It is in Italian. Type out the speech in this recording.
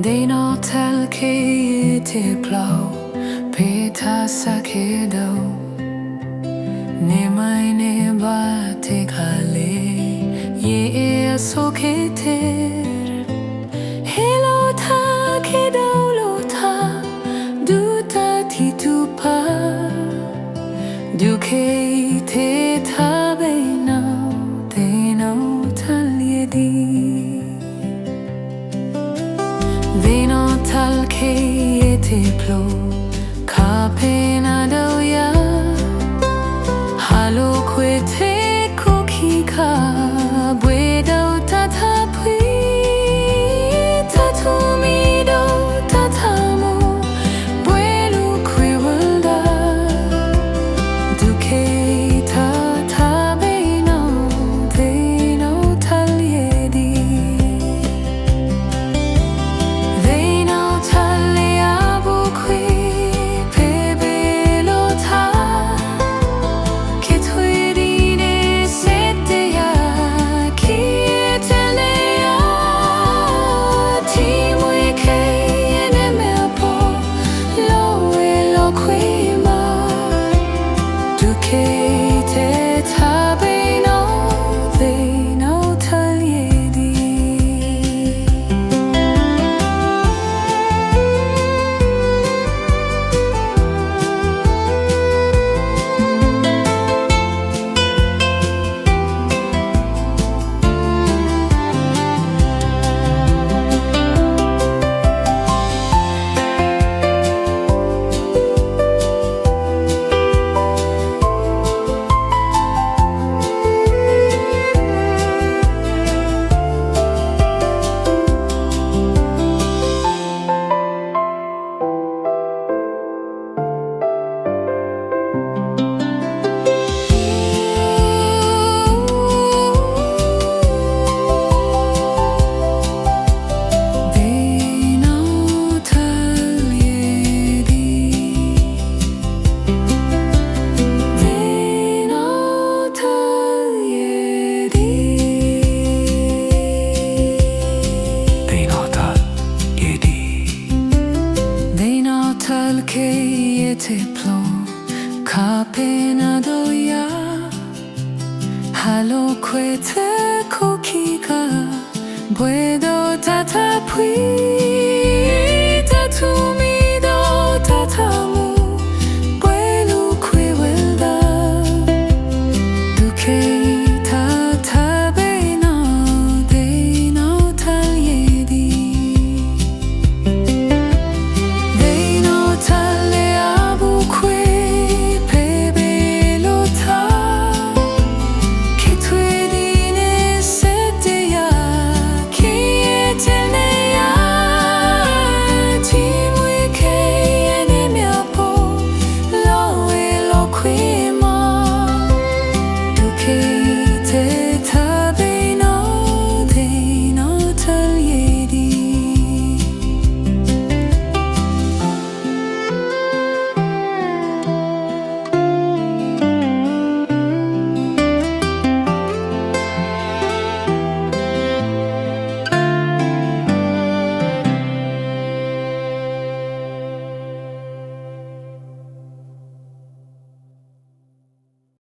They no tell ke te plow pe ta sa ke do ne mai ne ba te khale ye so ke te hello tha ke do lo tha du ta ti tu pa du ke te tha be no they no tell ye di they no tell ke te plo ka pe na do ya halo kwe te ko ki ka bwe do ta tha pwi ta tu mi do ta tha mo bwe lu kwe wanda du ke ta tha be no they no tell ye di they no tell ya bu kwe pe be lo tha ke thwe di ne se te ya ki te le ya ti mwe ke ne me po lo we lo kwe ma du ke te tha be no they no tell ye di They no tell ye di they no tell ye di they no tell ye di they no tell ke ye te plo ka pe na do ya halo kwe te ko ki ka bwe do ta tha pwi ta tu mi do ta tha